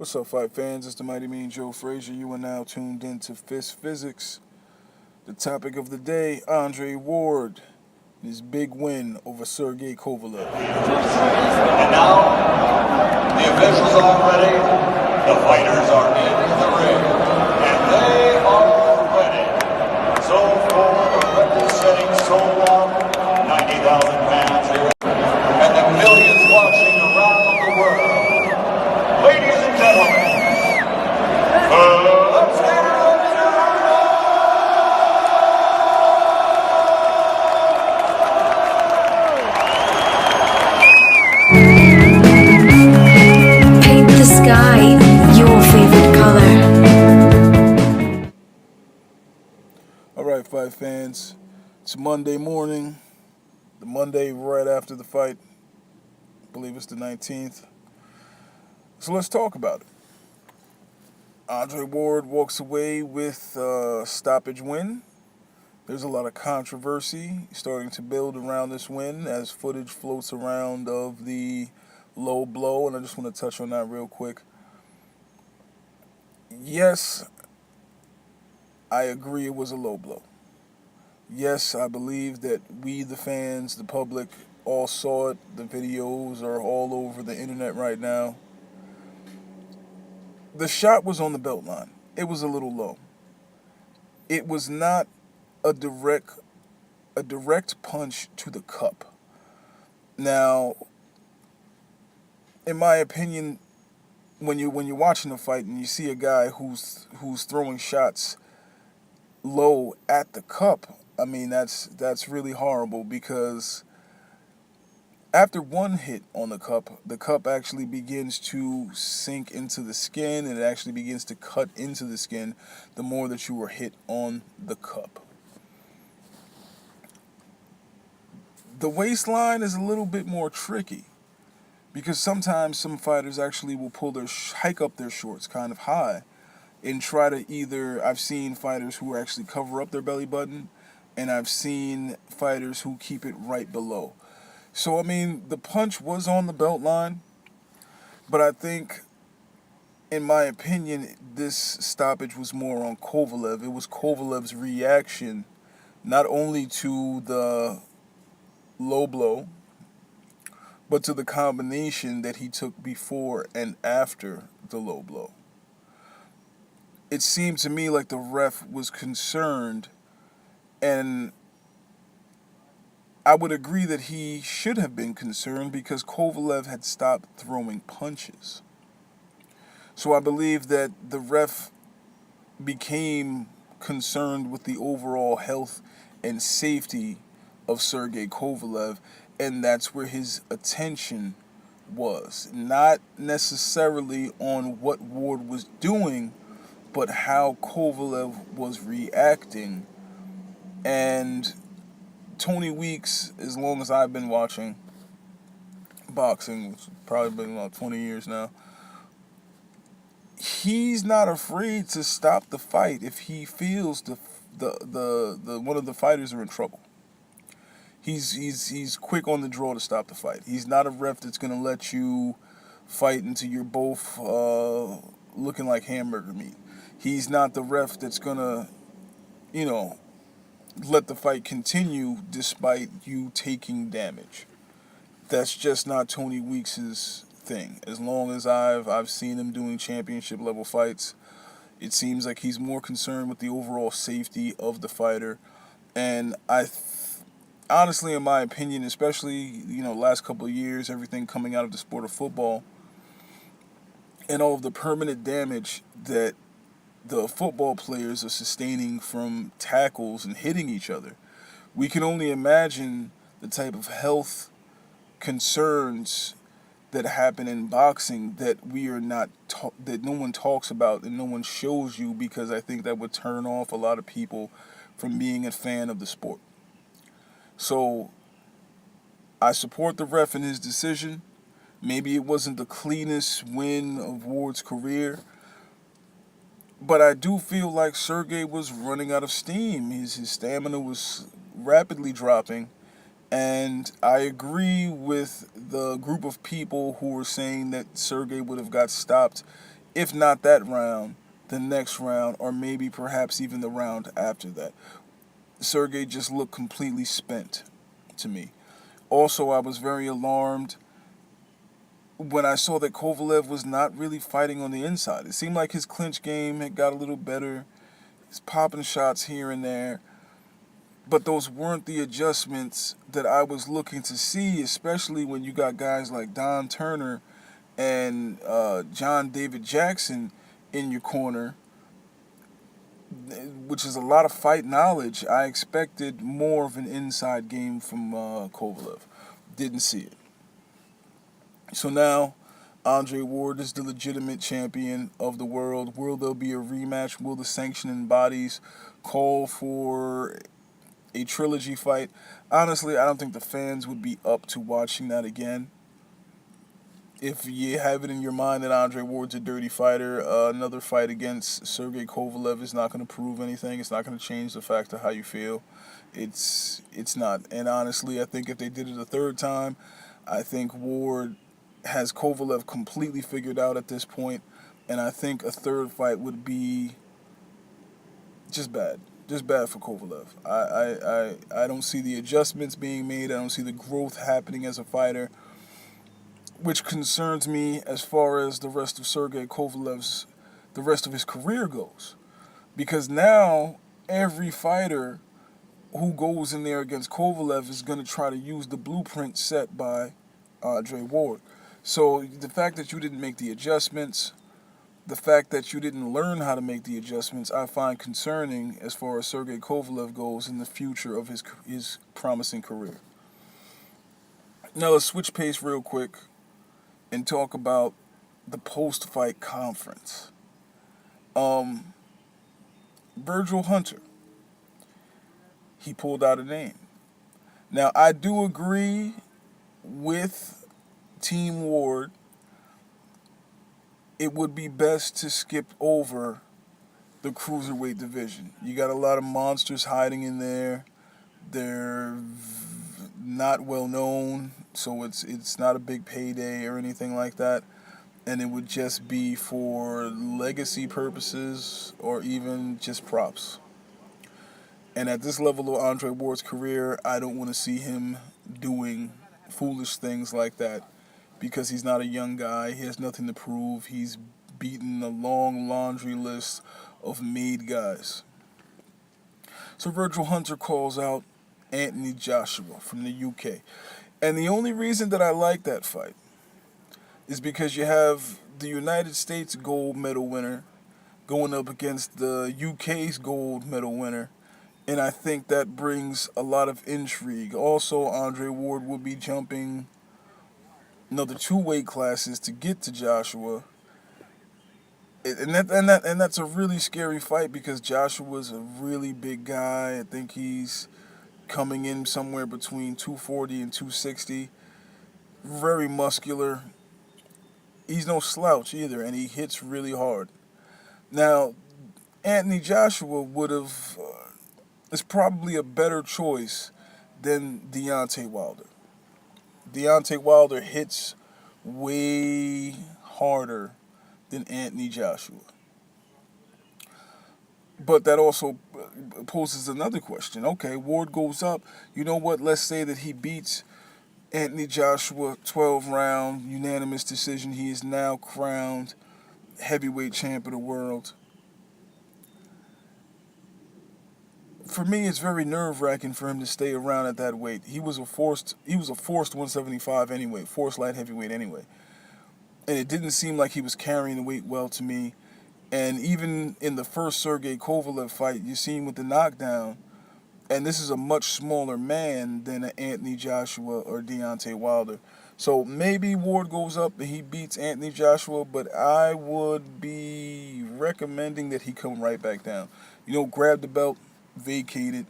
What's up, fight fans? It's the Mighty Mean Joe Frazier. You are now tuned into Fist Physics. The topic of the day, Andre Ward, his big win over Sergey Kovalev. And now, the officials are ready, the fighters are in the ring, and they are ready. So for the record-setting so 90,000 fans here, and the millions watching around the world, ladies and gentlemen, let's get it on Paint the sky your favorite color. Alright, fight fans. It's Monday morning. The Monday right after the fight. I believe it's the 19th. So let's talk about it. Andre Ward walks away with a stoppage win. There's a lot of controversy starting to build around this win as footage floats around of the low blow, and I just want to touch on that real quick. Yes, I agree it was a low blow. Yes, I believe that we, the fans, the public, all saw it. The videos are all over the internet right now. The shot was on the belt line. It was a little low. It was not a direct punch to the cup. Now, in my opinion, when you're watching a fight and you see a guy who's throwing shots low at the cup, I mean that's really horrible, because after one hit on the cup actually begins to sink into the skin, and it actually begins to cut into the skin the more that you were hit on the cup. The waistline is a little bit more tricky, because sometimes some fighters actually will hike up their shorts kind of high and try to I've seen fighters who actually cover up their belly button, and I've seen fighters who keep it right below. So, I mean, the punch was on the belt line, but I think, in my opinion, this stoppage was more on Kovalev. It was Kovalev's reaction, not only to the low blow, but to the combination that he took before and after the low blow. It seemed to me like the ref was concerned, and I would agree that he should have been concerned, because Kovalev had stopped throwing punches. So I believe that the ref became concerned with the overall health and safety of Sergey Kovalev, and that's where his attention was. Not necessarily on what Ward was doing, but how Kovalev was reacting. And Tony Weeks, as long as I've been watching boxing, which has probably been about 20 years now, he's not afraid to stop the fight if he feels the one of the fighters are in trouble. He's quick on the draw to stop the fight. He's not a ref that's gonna let you fight until you're both looking like hamburger meat. He's not the ref that's gonna, let the fight continue despite you taking damage. That's just not Tony Weeks' thing. As long as I've seen him doing championship level fights, it seems like he's more concerned with the overall safety of the fighter. And honestly, in my opinion, especially, last couple of years, everything coming out of the sport of football and all of the permanent damage that the football players are sustaining from tackles and hitting each other, we can only imagine the type of health concerns that happen in boxing that we are not that no one talks about and no one shows you, because I think that would turn off a lot of people from being a fan of the sport. So I support the ref in his decision. Maybe it wasn't the cleanest win of Ward's career, but I do feel like Sergey was running out of steam. His stamina was rapidly dropping, and I agree with the group of people who were saying that Sergey would have got stopped if not that round, the next round, or maybe perhaps even the round after that. Sergey just looked completely spent to me. Also, I was very alarmed when I saw that Kovalev was not really fighting on the inside. It seemed like his clinch game had got a little better. He's popping shots here and there. But those weren't the adjustments that I was looking to see, especially when you got guys like Don Turner and John David Jackson in your corner, which is a lot of fight knowledge. I expected more of an inside game from Kovalev. Didn't see it. So now, Andre Ward is the legitimate champion of the world. Will there be a rematch? Will the sanctioning bodies call for a trilogy fight? Honestly, I don't think the fans would be up to watching that again. If you have it in your mind that Andre Ward's a dirty fighter, another fight against Sergey Kovalev is not going to prove anything. It's not going to change the fact of how you feel. It's not. And honestly, I think if they did it a third time, I think Ward has Kovalev completely figured out at this point, and I think a third fight would be just bad for Kovalev. I don't see the adjustments being made. I don't see the growth happening as a fighter, which concerns me as far as the rest of the rest of his career goes, because now every fighter who goes in there against Kovalev is going to try to use the blueprint set by Andre Ward. So the fact that you didn't make the adjustments, the fact that you didn't learn how to make the adjustments, I find concerning as far as Sergey Kovalev goes in the future of his promising career. Now let's switch pace real quick and talk about the post-fight conference. Virgil Hunter, he pulled out a name. Now I do agree with Team Ward. It would be best to skip over the cruiserweight division. You got a lot of monsters hiding in there. They're not well known, so it's not a big payday or anything like that. And it would just be for legacy purposes or even just props. And at this level of Andre Ward's career, I don't want to see him doing foolish things like that, because he's not a young guy. He has nothing to prove. He's beaten a long laundry list of made guys. So Virgil Hunter calls out Anthony Joshua from the UK. And the only reason that I like that fight is because you have the United States gold medal winner going up against the UK's gold medal winner. And I think that brings a lot of intrigue. Also, Andre Ward will be jumping another 2 weight classes to get to Joshua. And that's a really scary fight, because Joshua's a really big guy. I think he's coming in somewhere between 240 and 260. Very muscular. He's no slouch either, and he hits really hard. Now, Anthony Joshua is probably a better choice than Deontay Wilder. Deontay Wilder hits way harder than Anthony Joshua. But that also poses another question. Okay, Ward goes up. You know what? Let's say that he beats Anthony Joshua 12-round unanimous decision. He is now crowned heavyweight champ of the world. For me, it's very nerve-wracking for him to stay around at that weight. He was a forced 175 anyway, forced light heavyweight anyway. And it didn't seem like he was carrying the weight well to me. And even in the first Sergey Kovalev fight, you see him with the knockdown. And this is a much smaller man than an Anthony Joshua or Deontay Wilder. So maybe Ward goes up and he beats Anthony Joshua, but I would be recommending that he come right back down. Grab the belt, vacate it,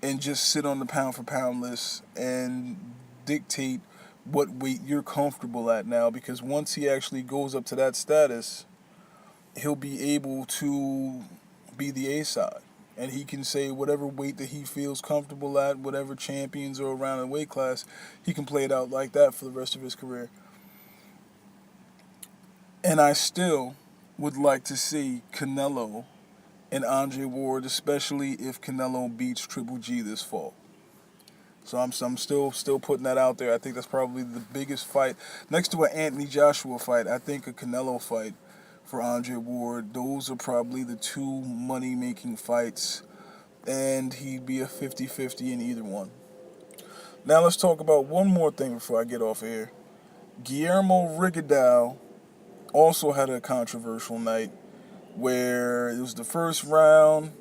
and just sit on the pound-for-pound list and dictate what weight you're comfortable at now, because once he actually goes up to that status, he'll be able to be the A-side, and he can say whatever weight that he feels comfortable at, whatever champions are around the weight class, he can play it out like that for the rest of his career. And I still would like to see Canelo and Andre Ward, especially if Canelo beats Triple G this fall. So I'm still putting that out there. I think that's probably the biggest fight next to an Anthony Joshua fight. I think a Canelo fight for Andre Ward. Those are probably the two money-making fights, and he'd be a 50-50 in either one. Now let's talk about one more thing before I get off air. Guillermo Rigondeaux also had a controversial night where it was the first round.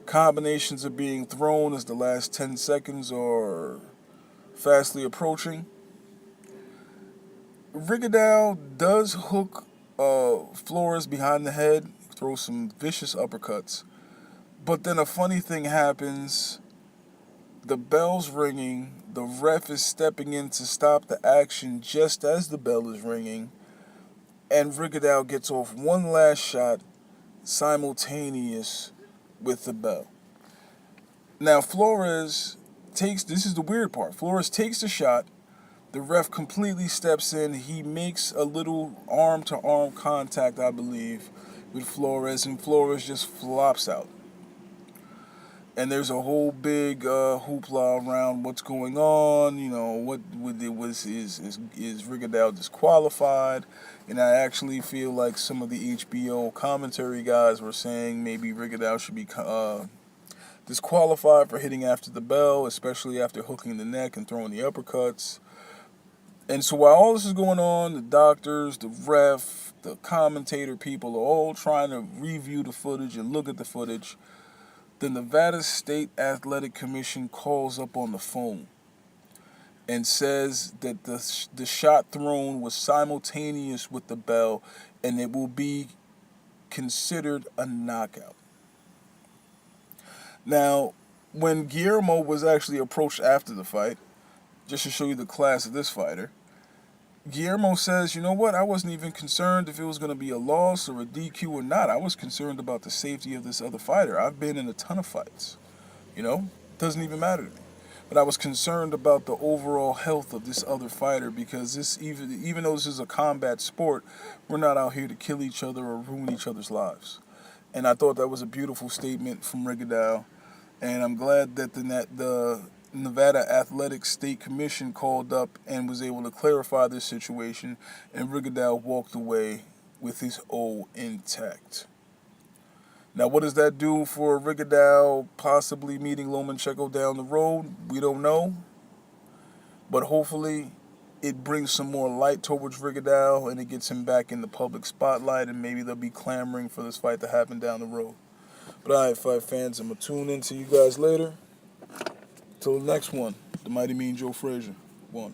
Combinations are being thrown as the last 10 seconds are fastly approaching. Rigondeaux does hook Flores behind the head, throws some vicious uppercuts. But then a funny thing happens. The bell's ringing. The ref is stepping in to stop the action just as the bell is ringing. And Rigondeaux gets off one last shot simultaneous with the bell. Now Flores this is the weird part. Flores takes the shot. The ref completely steps in. He makes a little arm-to-arm contact, I believe, with Flores, and Flores just flops out. And there's a whole big hoopla around what's going on. You know, is Rigondeaux disqualified? And I actually feel like some of the HBO commentary guys were saying maybe Rigondeaux should be disqualified for hitting after the bell, especially after hooking the neck and throwing the uppercuts. And so while all this is going on, the doctors, the ref, the commentator people are all trying to review the footage and look at the footage. The Nevada State Athletic Commission calls up on the phone and says that the shot thrown was simultaneous with the bell and it will be considered a knockout. Now, when Guillermo was actually approached after the fight, just to show you the class of this fighter, Guillermo says, you know what, I wasn't even concerned if it was going to be a loss or a DQ or not. I was concerned about the safety of this other fighter. I've been in a ton of fights, doesn't even matter to me. But I was concerned about the overall health of this other fighter because this, even though this is a combat sport, we're not out here to kill each other or ruin each other's lives. And I thought that was a beautiful statement from Rigondeaux. And I'm glad that the Nevada Athletic State Commission called up and was able to clarify this situation, and Rigondeaux walked away with his O intact. Now, what does that do for Rigondeaux possibly meeting Lomachenko down the road? We don't know. But hopefully it brings some more light towards Rigondeaux and it gets him back in the public spotlight, and maybe they'll be clamoring for this fight to happen down the road. But all right, fight fans, I'm going to tune in to you guys later. Till the next one, the Mighty Mean Joe Frazier. 1.